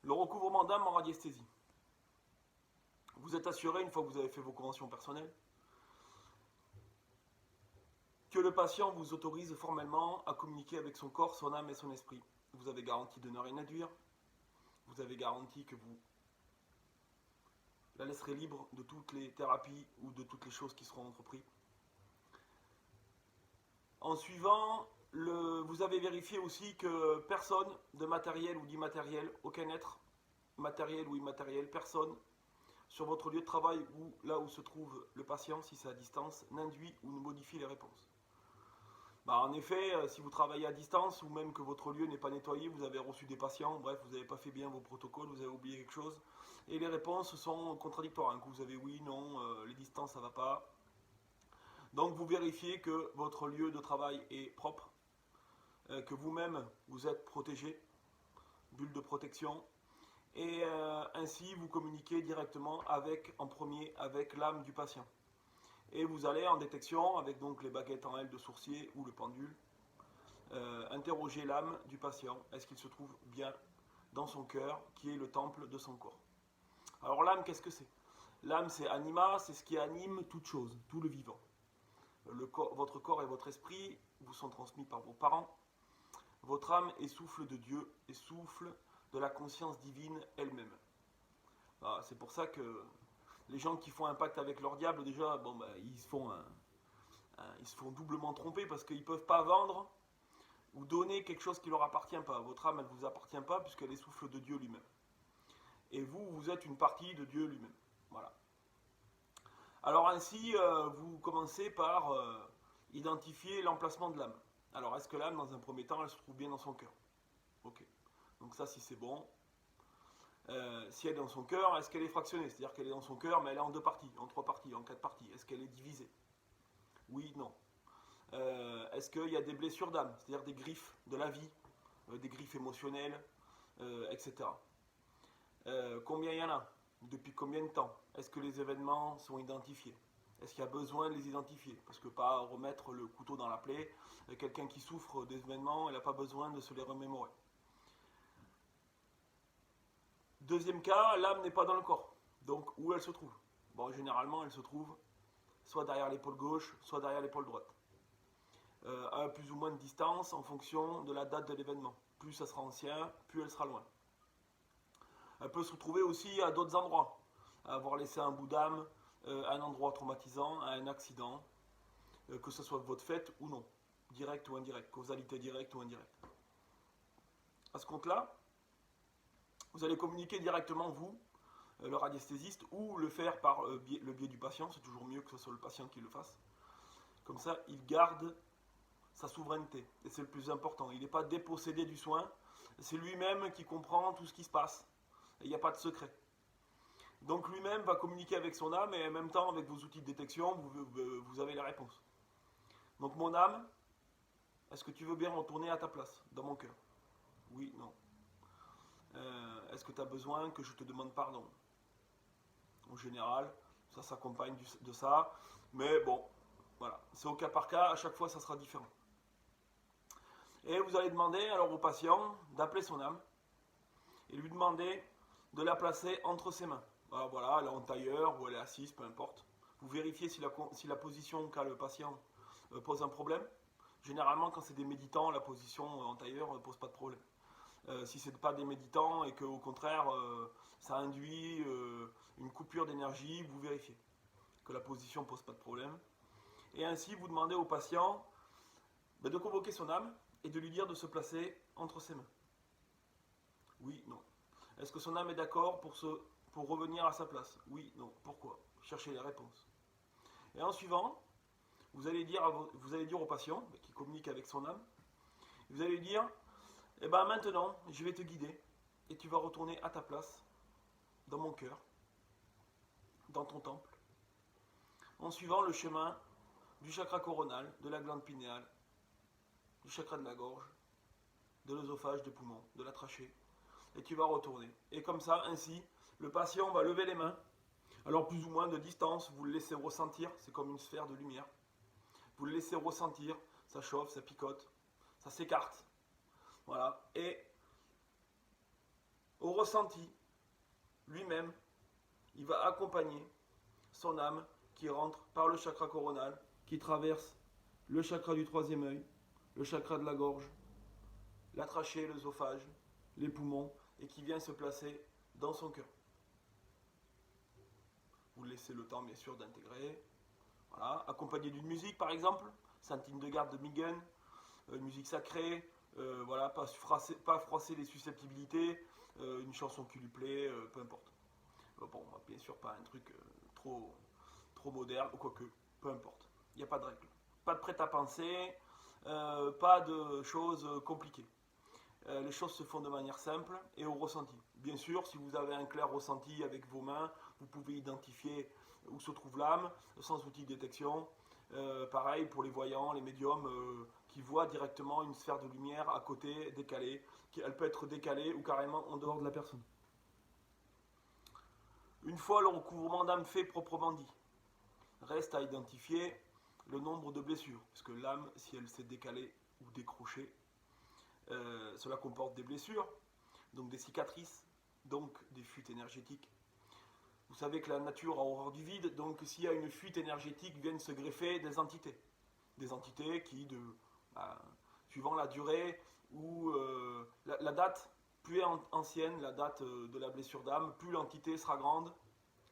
Le recouvrement d'âme en radiesthésie. Vous êtes assuré, une fois que vous avez fait vos conventions personnelles, que le patient vous autorise formellement à communiquer avec son corps, son âme et son esprit. Vous avez garantie de ne rien induire. Vous avez garantie que vous la laisserez libre de toutes les thérapies ou de toutes les choses qui seront entreprises. En suivant, vous avez vérifié aussi que personne de matériel ou d'immatériel, aucun être matériel ou immatériel, personne sur votre lieu de travail ou là où se trouve le patient, si c'est à distance, n'induit ou ne modifie les réponses. En effet, si vous travaillez à distance ou même que votre lieu n'est pas nettoyé, vous avez reçu des patients, bref, vous n'avez pas fait bien vos protocoles, vous avez oublié quelque chose, et les réponses sont contradictoires. Un coup vous avez oui, non, les distances ça va pas. Donc vous vérifiez que votre lieu de travail est propre, que vous-même vous êtes protégé, bulle de protection, et ainsi vous communiquez directement en premier avec l'âme du patient. Et vous allez en détection, avec donc les baguettes en aile de sourcier ou le pendule, interroger l'âme du patient. Est-ce qu'il se trouve bien dans son cœur, qui est le temple de son corps? Alors l'âme, qu'est-ce que c'est? L'âme, c'est anima, c'est ce qui anime toute chose, tout le vivant. Votre corps et votre esprit vous sont transmis par vos parents. Votre âme est souffle de Dieu et souffle de la conscience divine elle-même. C'est pour ça que les gens qui font un pacte avec leur diable, déjà, ils se font doublement tromper parce qu'ils ne peuvent pas vendre ou donner quelque chose qui ne leur appartient pas. Votre âme, elle ne vous appartient pas puisqu'elle est souffle de Dieu lui-même. Et vous, vous êtes une partie de Dieu lui-même. Voilà. Alors ainsi, vous commencez par identifier l'emplacement de l'âme. Alors est-ce que l'âme, dans un premier temps, elle se trouve bien dans son cœur? Ok. Donc ça, si c'est bon. Si elle est dans son cœur, est-ce qu'elle est fractionnée? C'est-à-dire qu'elle est dans son cœur, mais elle est en 2 parties, en 3 parties, en 4 parties. Est-ce qu'elle est divisée? Oui, non. Est-ce qu'il y a des blessures d'âme? C'est-à-dire des griffes de la vie, des griffes émotionnelles, etc. Combien il y en a? Depuis combien de temps? Est-ce que les événements sont identifiés? Est-ce qu'il y a besoin de les identifier? Parce que pas remettre le couteau dans la plaie, quelqu'un qui souffre des événements, il n'a pas besoin de se les remémorer. Deuxième cas, l'âme n'est pas dans le corps. Donc où elle se trouve? Bon, généralement elle se trouve soit derrière l'épaule gauche, soit derrière l'épaule droite. À plus ou moins de distance en fonction de la date de l'événement. Plus ça sera ancien, plus elle sera loin. Elle peut se retrouver aussi à d'autres endroits, à avoir laissé un bout d'âme, à un endroit traumatisant, à un accident, que ce soit de votre fait ou non, direct ou indirect, causalité directe ou indirecte. À ce compte-là, vous allez communiquer directement, vous, le radiesthésiste, ou le faire par le biais du patient, c'est toujours mieux que ce soit le patient qui le fasse. Comme ça, il garde sa souveraineté, et c'est le plus important. Il n'est pas dépossédé du soin, c'est lui-même qui comprend tout ce qui se passe, et il n'y a pas de secret. Donc lui-même va communiquer avec son âme, et en même temps, avec vos outils de détection, vous avez la réponse. Donc mon âme, est-ce que tu veux bien retourner à ta place, dans mon cœur? Oui, non. Est-ce que tu as besoin que je te demande pardon? En général, ça s'accompagne de ça, mais bon, voilà, c'est au cas par cas, à chaque fois ça sera différent. Et vous allez demander alors au patient d'appeler son âme et lui demander de la placer entre ses mains. Alors voilà, elle est en tailleur ou elle est assise, peu importe. Vous vérifiez si la position qu'a le patient pose un problème. Généralement, quand c'est des méditants, la position en tailleur ne pose pas de problème. Si ce n'est pas des méditants et qu'au contraire, ça induit une coupure d'énergie, vous vérifiez que la position ne pose pas de problème. Et ainsi, vous demandez au patient de convoquer son âme et de lui dire de se placer entre ses mains. Oui, non. Est-ce que son âme est d'accord pour revenir à sa place? Oui, non. Pourquoi? Cherchez les réponses. Et en suivant, vous allez dire au patient qui communique avec son âme, vous allez lui dire, maintenant, je vais te guider et tu vas retourner à ta place, dans mon cœur, dans ton temple, en suivant le chemin du chakra coronal, de la glande pinéale, du chakra de la gorge, de l'œsophage, des poumons, de la trachée, et tu vas retourner. Et comme ça, ainsi, le patient va lever les mains, alors plus ou moins de distance, vous le laissez ressentir, c'est comme une sphère de lumière, vous le laissez ressentir, ça chauffe, ça picote, ça s'écarte, voilà, et au ressenti, lui-même, il va accompagner son âme qui rentre par le chakra coronal, qui traverse le chakra du troisième œil, le chakra de la gorge, la trachée, l'œsophage, les poumons, et qui vient se placer dans son cœur. Vous laissez le temps, bien sûr, d'intégrer. Voilà. Accompagné d'une musique, par exemple, Sainte Hildegarde de Bingen, une musique sacrée, voilà, pas froisser les susceptibilités, une chanson qui lui plaît, peu importe. Bon, bien sûr, pas un truc trop moderne, ou quoique, peu importe. Il n'y a pas de règle. Pas de prêt-à-penser, pas de choses compliquées. Les choses se font de manière simple et au ressenti. Bien sûr, si vous avez un clair ressenti avec vos mains, vous pouvez identifier où se trouve l'âme sans outil de détection. Pareil pour les voyants, les médiums qui voient directement une sphère de lumière à côté, décalée. Elle peut être décalée ou carrément en dehors de la personne. Une fois le recouvrement d'âme fait proprement dit, reste à identifier le nombre de blessures. Parce que l'âme, si elle s'est décalée ou décrochée, cela comporte des blessures, donc des cicatrices, donc des fuites énergétiques. Vous savez que la nature a horreur du vide, donc s'il y a une fuite énergétique, viennent se greffer des entités. Des entités qui, suivant la durée ou la date, plus ancienne la date de la blessure d'âme, plus l'entité sera grande.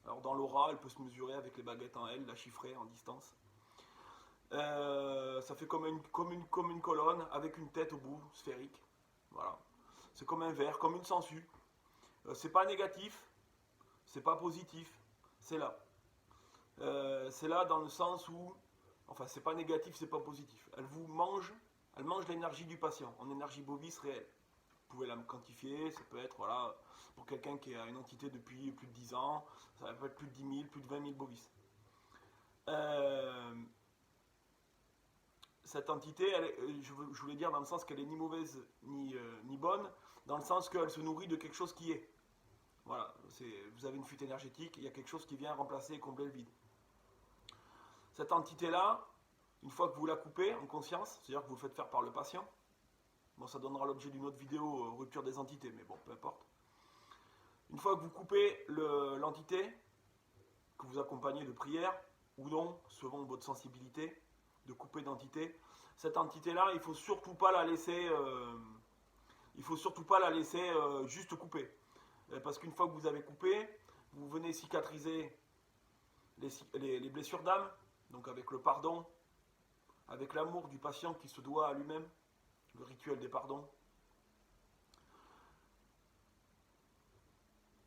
Alors dans l'aura, elle peut se mesurer avec les baguettes en L, la chiffrer en distance. Ça fait comme une colonne avec une tête au bout, sphérique. Voilà. C'est comme un verre, comme une sangsue. C'est pas négatif, c'est pas positif, c'est là. C'est là dans le sens où, enfin, c'est pas négatif, c'est pas positif. Elle mange l'énergie du patient, en énergie bovis réelle. Vous pouvez la quantifier, ça peut être, voilà, pour quelqu'un qui a une entité depuis plus de 10 ans, ça peut être plus de 10 000, plus de 20 000 bovis. Cette entité, je voulais dire dans le sens qu'elle est ni mauvaise ni bonne, dans le sens qu'elle se nourrit de quelque chose qui est. Voilà, vous avez une fuite énergétique, il y a quelque chose qui vient remplacer et combler le vide. Cette entité-là, une fois que vous la coupez en conscience, c'est-à-dire que vous le faites faire par le patient, bon, ça donnera l'objet d'une autre vidéo, rupture des entités, mais bon, peu importe. Une fois que vous coupez l'entité, que vous accompagnez de prière, ou non, selon votre sensibilité, de couper d'entité, cette entité-là, il ne faut surtout pas la laisser, juste couper. Parce qu'une fois que vous avez coupé, vous venez cicatriser les blessures d'âme, donc avec le pardon, avec l'amour du patient qui se doit à lui-même, le rituel des pardons.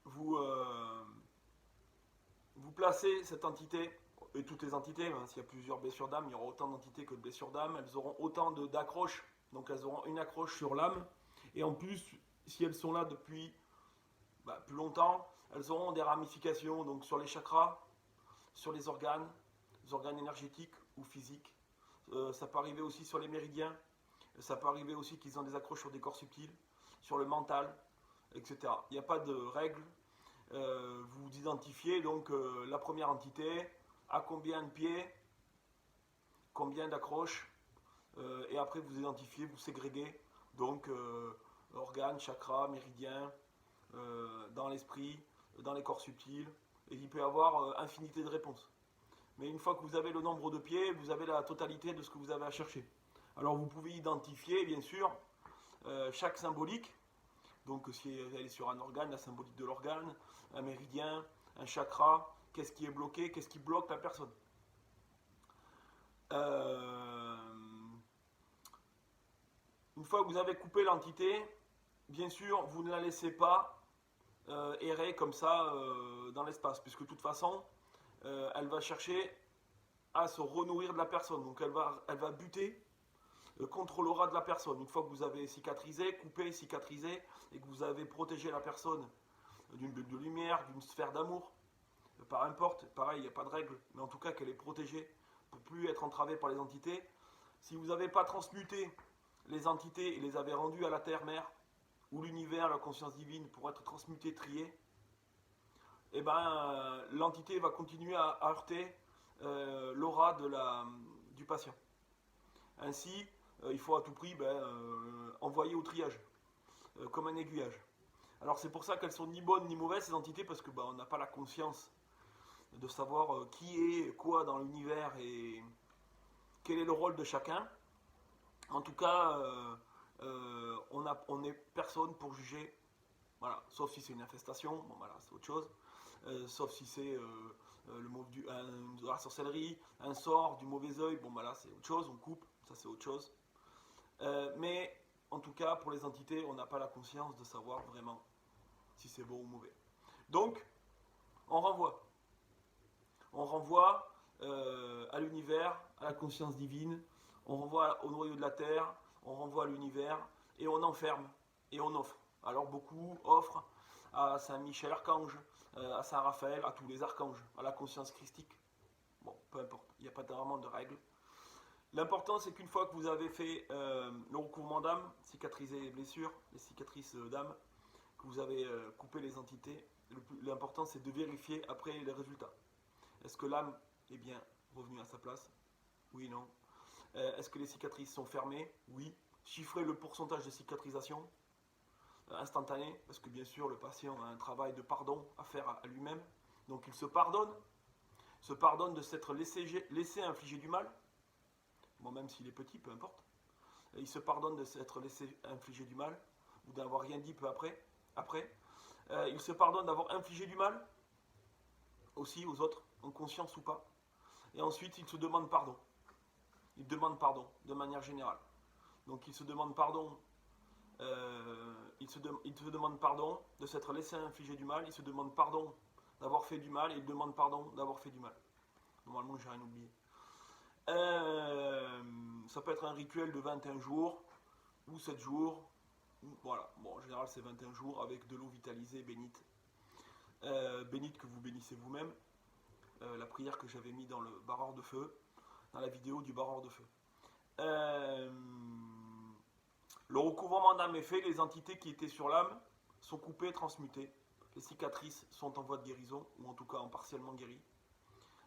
Vous placez cette entité, et toutes les entités, hein, s'il y a plusieurs blessures d'âme, il y aura autant d'entités que de blessures d'âme, elles auront autant d'accroches, donc elles auront une accroche sur l'âme, et en plus, si elles sont là depuis plus longtemps, elles auront des ramifications donc sur les chakras, sur les organes énergétiques ou physiques. Ça peut arriver aussi sur les méridiens, ça peut arriver aussi qu'ils ont des accroches sur des corps subtils, sur le mental, etc. Il n'y a pas de règle. Vous identifiez donc la première entité, à combien de pieds, combien d'accroches, et après vous identifiez, vous ségrégez, donc organes, chakras, méridiens, dans l'esprit, dans les corps subtils, et il peut y avoir infinité de réponses. Mais une fois que vous avez le nombre de pieds, vous avez la totalité de ce que vous avez à chercher. Alors vous pouvez identifier, bien sûr, chaque symbolique. Donc si elle est sur un organe, la symbolique de l'organe, un méridien, un chakra, qu'est-ce qui est bloqué, qu'est-ce qui bloque la personne. Une fois que vous avez coupé l'entité, bien sûr, vous ne la laissez pas errer comme ça dans l'espace, puisque de toute façon, elle va chercher à se renourrir de la personne. Donc elle va buter contre l'aura de la personne. Une fois que vous avez cicatrisé, coupé, cicatrisé, et que vous avez protégé la personne d'une bulle de lumière, d'une sphère d'amour, peu importe, pareil, il n'y a pas de règle, mais en tout cas qu'elle est protégée pour plus être entravée par les entités. Si vous n'avez pas transmuté les entités et les avez rendues à la terre-mère, ou l'univers, la conscience divine, pour être transmuté, trié, et l'entité va continuer à heurter l'aura du patient. Ainsi, il faut à tout prix envoyer au triage, comme un aiguillage. Alors c'est pour ça qu'elles sont ni bonnes ni mauvaises ces entités, parce que on n'a pas la conscience de savoir qui est quoi dans l'univers et quel est le rôle de chacun. En tout cas, on n'est personne pour juger, voilà, sauf si c'est une infestation, bon voilà, c'est autre chose. Sauf si c'est de la sorcellerie, un sort, du mauvais oeil, bon bah là c'est autre chose, on coupe, ça c'est autre chose. Mais en tout cas, pour les entités, on n'a pas la conscience de savoir vraiment si c'est bon ou mauvais. Donc, on renvoie. On renvoie à l'univers, à la conscience divine, on renvoie au noyau de la terre, on renvoie à l'univers, et on enferme, et on offre. Alors beaucoup offrent à Saint Michel Archange, à Saint Raphaël, à tous les archanges, à la conscience christique. Bon, peu importe, il n'y a pas vraiment de règles. L'important, c'est qu'une fois que vous avez fait le recouvrement d'âme, cicatrisé les blessures, les cicatrices d'âme, que vous avez coupé les entités, l'important, c'est de vérifier après les résultats. Est-ce que l'âme est bien revenue à sa place? Oui, non. Est-ce que les cicatrices sont fermées? Oui. Chiffrer le pourcentage de cicatrisation instantané, parce que bien sûr, le patient a un travail de pardon à faire à lui-même. Donc il se pardonne de s'être laissé infliger du mal. Bon, même s'il est petit, peu importe. Il se pardonne de s'être laissé infliger du mal, ou d'avoir rien dit peu après. Il se pardonne d'avoir infligé du mal, aussi aux autres, en conscience ou pas. Et ensuite, il se demande pardon. Il demande pardon, de manière générale. Donc il se demande pardon, il se demande pardon de s'être laissé infliger du mal, il se demande pardon d'avoir fait du mal, et il demande pardon d'avoir fait du mal. Normalement, j'ai rien oublié. Ça peut être un rituel de 21 jours, ou 7 jours. Voilà, bon, en général, c'est 21 jours avec de l'eau vitalisée, bénite. Bénite que vous bénissez vous-même. La prière que j'avais mis dans le barreur de feu, dans la vidéo du barreur de feu. Le recouvrement d'âme est fait, les entités qui étaient sur l'âme sont coupées, transmutées. Les cicatrices sont en voie de guérison, ou en tout cas en partiellement guéries.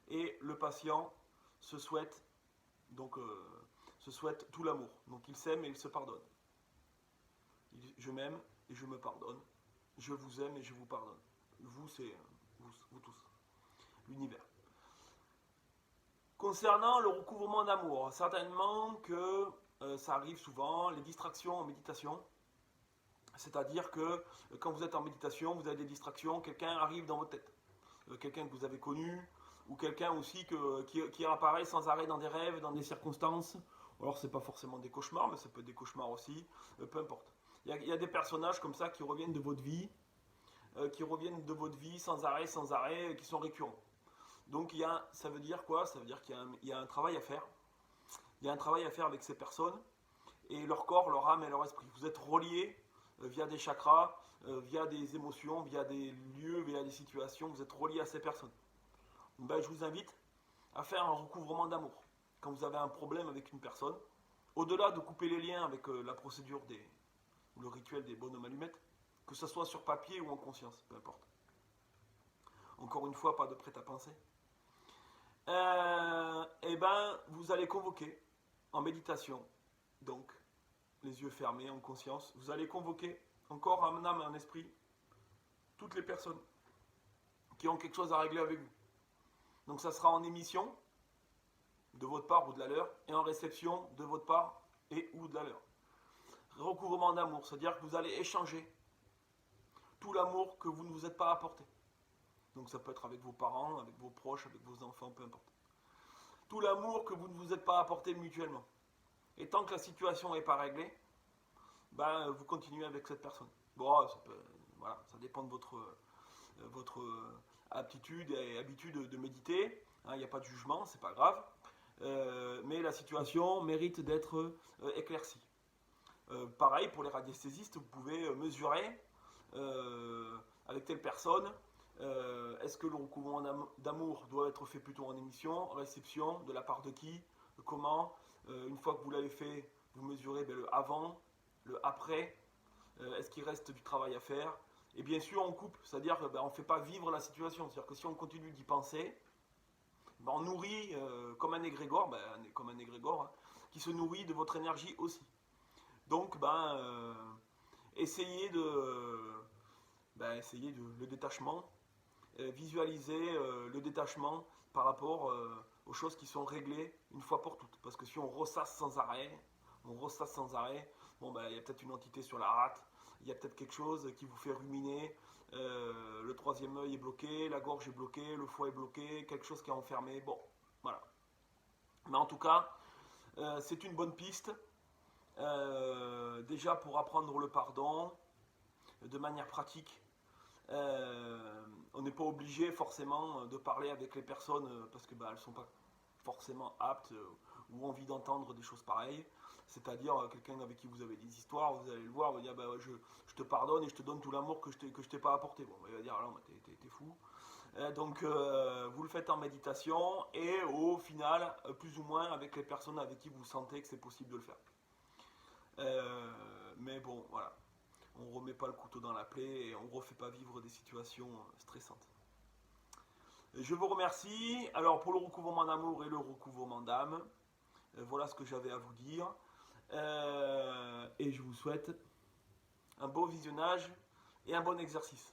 Et le patient se souhaite tout l'amour. Donc il s'aime et il se pardonne. Je m'aime et je me pardonne. Je vous aime et je vous pardonne. Vous, c'est vous tous. L'univers. Concernant le recouvrement d'amour, certainement que ça arrive souvent, les distractions en méditation. C'est-à-dire que quand vous êtes en méditation, vous avez des distractions, quelqu'un arrive dans votre tête. Quelqu'un que vous avez connu, ou quelqu'un aussi qui apparaît sans arrêt dans des rêves, dans des circonstances. Alors c'est pas forcément des cauchemars, mais ça peut être des cauchemars aussi, peu importe. Il y a des personnages comme ça qui reviennent de votre vie, sans arrêt, qui sont récurrents. Donc ça veut dire quoi? Ça veut dire qu'il y a un travail à faire. Il y a un travail à faire avec ces personnes, et leur corps, leur âme et leur esprit. Vous êtes reliés via des chakras, via des émotions, via des lieux, via des situations, vous êtes reliés à ces personnes. Ben, je vous invite à faire un recouvrement d'amour. Quand vous avez un problème avec une personne, au-delà de couper les liens avec la procédure ou le rituel des bonhommes allumettes, que ce soit sur papier ou en conscience, peu importe. Encore une fois, pas de prêt-à-penser. Et ben, vous allez convoquer en méditation, donc les yeux fermés, en conscience, vous allez convoquer encore en âme et en esprit toutes les personnes qui ont quelque chose à régler avec vous. Donc ça sera en émission de votre part ou de la leur, et en réception de votre part et ou de la leur. Recouvrement d'amour, c'est-à-dire que vous allez échanger tout l'amour que vous ne vous êtes pas apporté. Donc ça peut être avec vos parents, avec vos proches, avec vos enfants, peu importe. Tout l'amour que vous ne vous êtes pas apporté mutuellement. Et tant que la situation n'est pas réglée, ben, vous continuez avec cette personne. Bon, ça dépend de votre aptitude et habitude de méditer. Il n'y a pas de jugement, c'est pas grave. Mais la situation mérite d'être éclaircie. Pareil pour les radiesthésistes, vous pouvez mesurer avec telle personne. Est-ce que le recouvrement d'amour doit être fait plutôt en émission, en réception, de la part de qui, comment? Une fois que vous l'avez fait, vous mesurez le avant, le après. Est-ce qu'il reste du travail à faire? Et bien sûr, on coupe, c'est-à-dire qu'on ne fait pas vivre la situation. C'est-à-dire que si on continue d'y penser, on nourrit comme un égrégore, qui se nourrit de votre énergie aussi. Donc, essayez ben, essayer le détachement, visualiser le détachement par rapport aux choses qui sont réglées une fois pour toutes. Parce que si on ressasse sans arrêt, bon, ben, il y a peut-être une entité sur la rate, il y a peut-être quelque chose qui vous fait ruminer, le troisième œil est bloqué, la gorge est bloquée, le foie est bloqué, quelque chose qui est enfermé, bon, voilà. Mais en tout cas, c'est une bonne piste, déjà pour apprendre le pardon, de manière pratique. On n'est pas obligé forcément de parler avec les personnes parce que elles ne sont pas forcément aptes ou envie d'entendre des choses pareilles. C'est-à-dire quelqu'un avec qui vous avez des histoires, vous allez le voir, vous dire je te pardonne et je te donne tout l'amour que je t'ai pas apporté. Bon, il va dire non, t'es fou. Donc vous le faites en méditation et au final, plus ou moins avec les personnes avec qui vous sentez que c'est possible de le faire. Mais bon, voilà. On ne remet pas le couteau dans la plaie et on ne refait pas vivre des situations stressantes. Je vous remercie. Alors pour le recouvrement d'amour et le recouvrement d'âme, voilà ce que j'avais à vous dire. Et je vous souhaite un beau visionnage et un bon exercice.